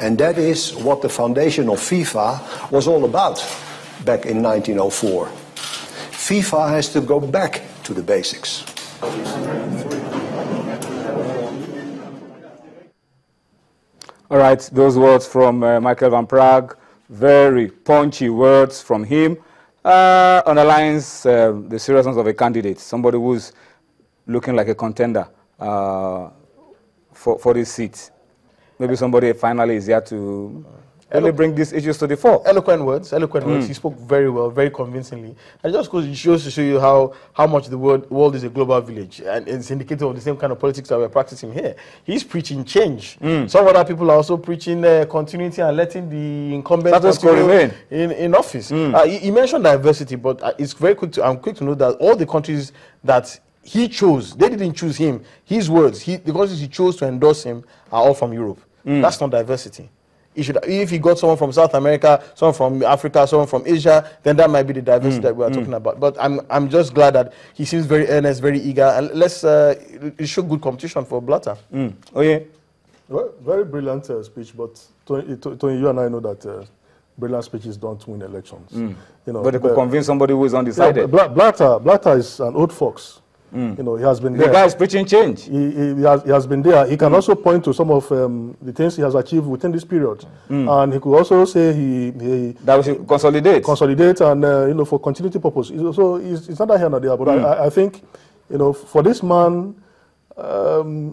And that is what the foundation of FIFA was all about back in 1904. FIFA has to go back to the basics. All right, those words from Michael van Praag, very punchy words from him, underlines the seriousness of a candidate, somebody who's looking like a contender for this seat.Maybe somebody finally is here to really bring these issues to the fore. Eloquent words, He spoke very well, very convincingly. And just goes, it shows to show you how much the world is a global village. And it's indicative of the same kind of politics that we're practicing here. He's preaching change. Some other people are also preaching continuity and letting the incumbent continue in office. He mentioned diversity, but it's very quick I'm quick to know that all the countries that he chose, they didn't choose him. His words, the countries he chose to endorse him are all from Europe. That's not diversity. If he got someone from South America, someone from Africa, someone from Asia, then that might be the diversity that we are talking about. But I'm just glad that he seems very earnest, very eager, and let's show good competition for Blatter. Oh yeah, well, very brilliant speech. But Tony, you and I know that brilliant speeches don't win elections. You know, but they could convince somebody who is undecided. Yeah, Blatter is an old fox. You know, he has been there. The guy is preaching change. He has been there. He can also point to some of the things he has achieved within this period. And he could also say that we should consolidate. Consolidate and, you know, for continuity purpose. So it's not that here nor there, but I think, you know, for this man,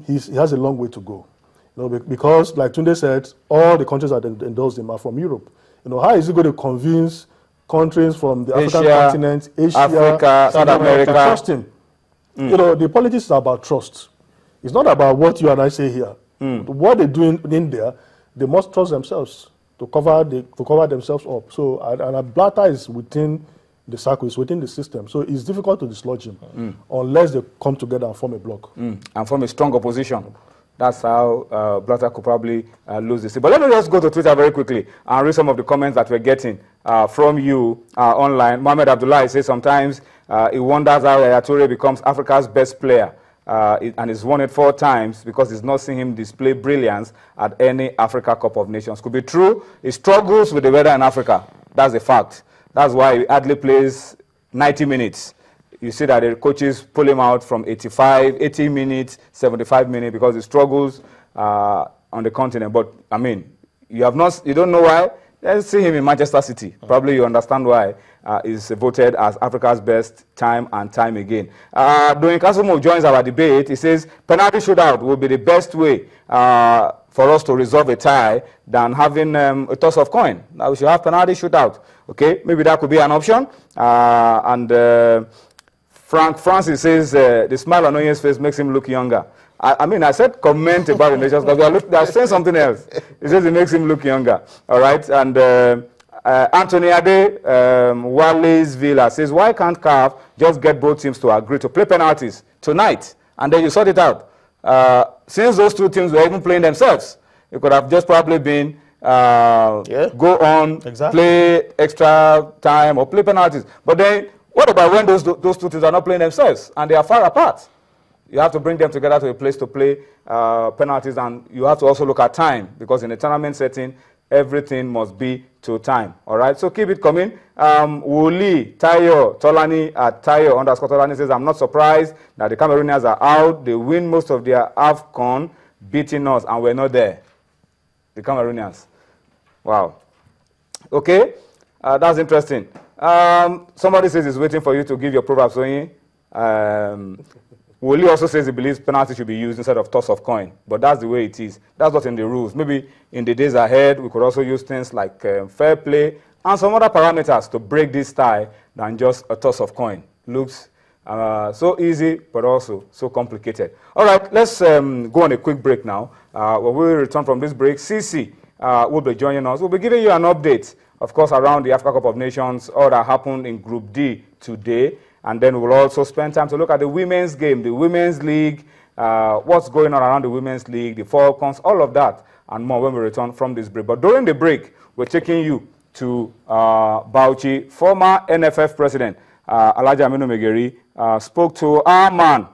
he has a long way to go. You know, because, like Tunde said, all the countries that endorse him are from Europe. You know, how is he going to convince countries from the African continent, Asia, Africa, South America, trust him? You know, the politics is about trust. It's not about what you and I say here. What they're doing in there, they must trust themselves to cover themselves up. So, and Blatter is within the circle, is within the system. So it's difficult to dislodge him unless they come together and form a bloc. And form a strong opposition. That's how Blatter could probably lose this. But let me just go to Twitter very quickly and read some of the comments that we're getting from you online. Mohamed Abdullah says sometimes he wonders how Yaya Toure becomes Africa's best player and he's won it 4 times because he's not seen him display brilliance at any Africa Cup of Nations. Could be true. He struggles with the weather in Africa. That's a fact. That's why he hardly plays 90 minutes. You see that the coaches pull him out from 80 minutes, 75 minutes because he struggles on the continent. But I mean, you don't know why. Let's see him in Manchester City. Probably you understand why he's voted as Africa's best time and time again. Doyin Kasumu joins our debate. He says penalty shootout will be the best way for us to resolve a tie than having a toss of coin. Now we should have penalty shootout. Okay, maybe that could be an option. Frank Francis says the smile on Onye's face makes him look younger. I mean, I said comment about the Nations Cup. They're saying something else. It says it makes him look younger. All right. And Anthony Ade, Wallace Villa says, why can't CAF just get both teams to agree to play penalties tonight? And then you sort it out. Since those 2 teams were even playing themselves, it could have just probably been go on, play extra time or play penalties. But then what about when those 2 teams are not playing themselves and they are far apart? You have to bring them together to a place to play penalties, and you have to also look at time because in a tournament setting, everything must be to time. All right, so keep it coming. Wuli Tayo Tolani at Tayo_Tolani says, I'm not surprised that the Cameroonians are out. They win most of their AFCON, beating us, and we're not there. The Cameroonians. Wow. Okay, that's interesting. Somebody says he's waiting for you to give your proverbs, Soyi. Woli also says he believes penalty should be used instead of toss of coin, but that's the way it is. That's not in the rules. Maybe in the days ahead, we could also use things like fair play and some other parameters to break this tie than just a toss of coin. Looks so easy, but also so complicated. All right, let's go on a quick break now. When we return from this break, CC will be joining us. We'll be giving you an update, of course, around the Africa Cup of Nations, all that happened in Group D today. And then we'll also spend time to look at the women's game, the women's league, what's going on around the women's league, the Falcons, all of that and more when we return from this break. But during the break, we're taking you to Bauchi. Former NFF president, Alhaji Aminu Maigari, spoke to our man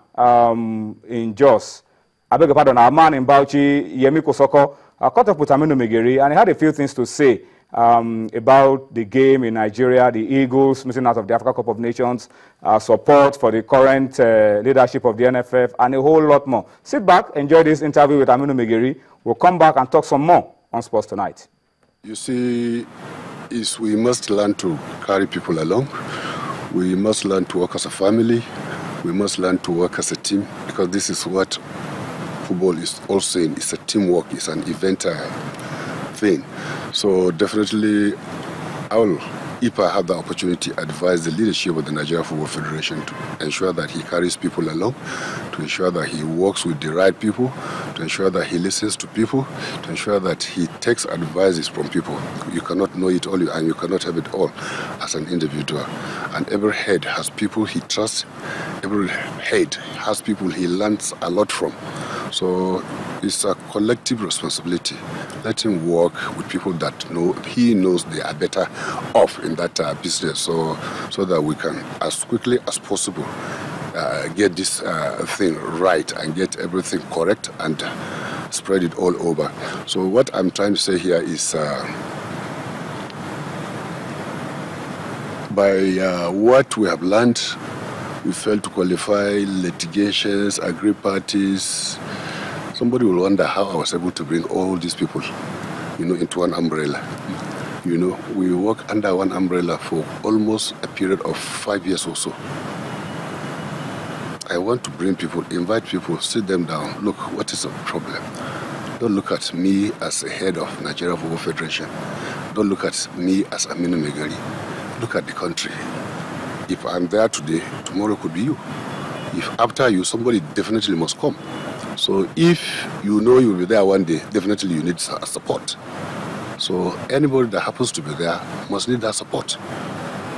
in Jos. I beg your pardon, our man in Bauchi, Yemi Kosoko, I caught up with Aminu Maigari, and he had a few things to say about the game in Nigeria, the Eagles missing out of the Africa Cup of Nations, support for the current leadership of the NFF, and a whole lot more. Sit back, enjoy this interview with Aminu Maigari. We'll come back and talk some more on Sports Tonight. You see, we must learn to carry people along. We must learn to work as a family. We must learn to work as a team, because this is what football is all saying. It's a teamwork. It's an event thing. So definitely, if I have the opportunity, advise the leadership of the Nigeria Football Federation to ensure that he carries people along, to ensure that he works with the right people, to ensure that he listens to people, to ensure that he takes advices from people. You cannot know it all, and you cannot have it all as an individual. And every head has people he trusts. Every head has people he learns a lot from. So it's a collective responsibility. Let him work with people that he knows they are better off in that business, so that we can, as quickly as possible, get this thing right and get everything correct and spread it all over. So what I'm trying to say here is, by what we have learned, we failed to qualify litigations, agreed parties. Somebody will wonder how I was able to bring all these people, into one umbrella. We work under one umbrella for almost a period of 5 years or so. I want to bring people, invite people, sit them down. Look, what is the problem? Don't look at me as a head of Nigeria Football Federation. Don't look at me as Aminu Maigari. Look at the country. If I'm there today, tomorrow could be you. If after you, somebody definitely must come. So if you know you'll be there one day, definitely you need support. So anybody that happens to be there must need that support.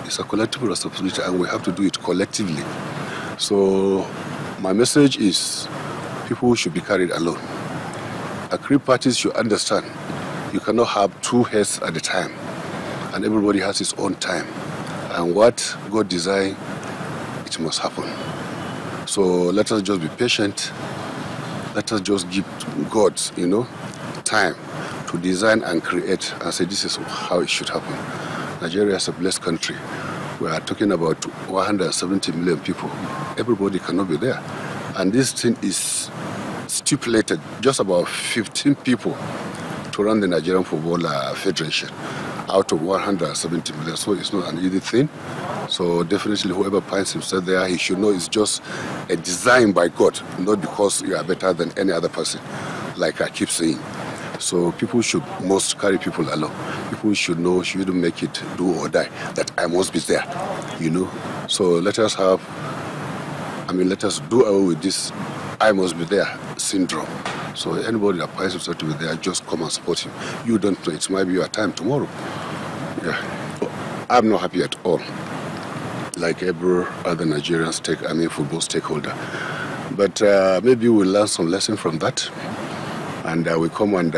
It's a collective responsibility, and we have to do it collectively. So my message is, people should be carried along. Agreed parties should understand you cannot have two heads at a time, and everybody has his own time. And what God designed, it must happen. So let us just be patient. Let us just give God, time to design and create and say this is how it should happen. Nigeria is a blessed country. We are talking about 170 million people. Everybody cannot be there. And this thing is stipulated just about 15 people to run the Nigerian Football Federation out of 170 million. So it's not an easy thing. So definitely whoever finds himself there, he should know it's just a design by God, not because you are better than any other person, like I keep saying. So people must carry people along. People should know, shouldn't make it do or die, that I must be there, So let us do away with this I must be there syndrome. So anybody that finds himself to be there, just come and support him. You don't know, it might be your time tomorrow. Yeah. I'm not happy at all, like every other Nigerian football stakeholder. But maybe we'll learn some lesson from that, and we come and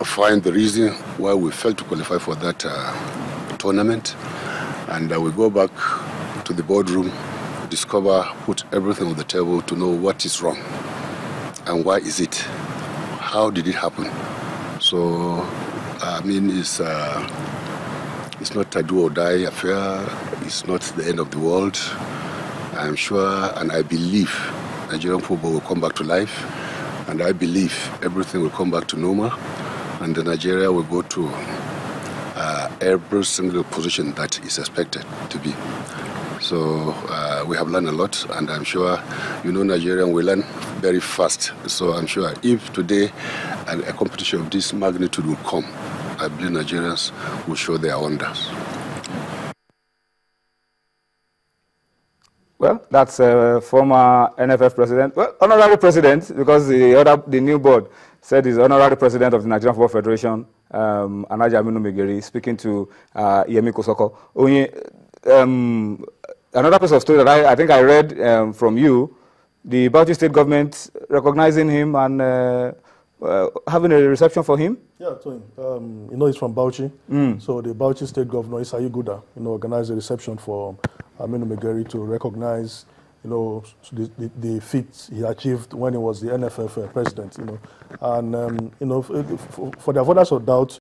find the reason why we failed to qualify for that tournament, and we go back to the boardroom, discover, put everything on the table to know what is wrong and why is it, how did it happen. So it's not a do or die affair. It's not the end of the world. I'm sure and I believe Nigerian football will come back to life, and I believe everything will come back to normal, and Nigeria will go to every single position that is expected to be. So we have learned a lot, and I'm sure Nigerian will learn very fast. So I'm sure if today a competition of this magnitude will come, I believe Nigerians will show their wonders. Well, that's former NFF president, honorary president, because the new board said he's honorary president of the Nigerian Football Federation, Aminu Maigari, speaking to Yemi Kosoko. Another piece of story that I think I read from you, the Bauchi State government recognizing him and having a reception for him? Yeah, he's from Bauchi. So the Bauchi State Governor, Isayi Guda, organized a reception for Aminu Maigari to recognize you know, the feats he achieved when he was the NFF president, you know. And, you know, for the avoidance of doubt,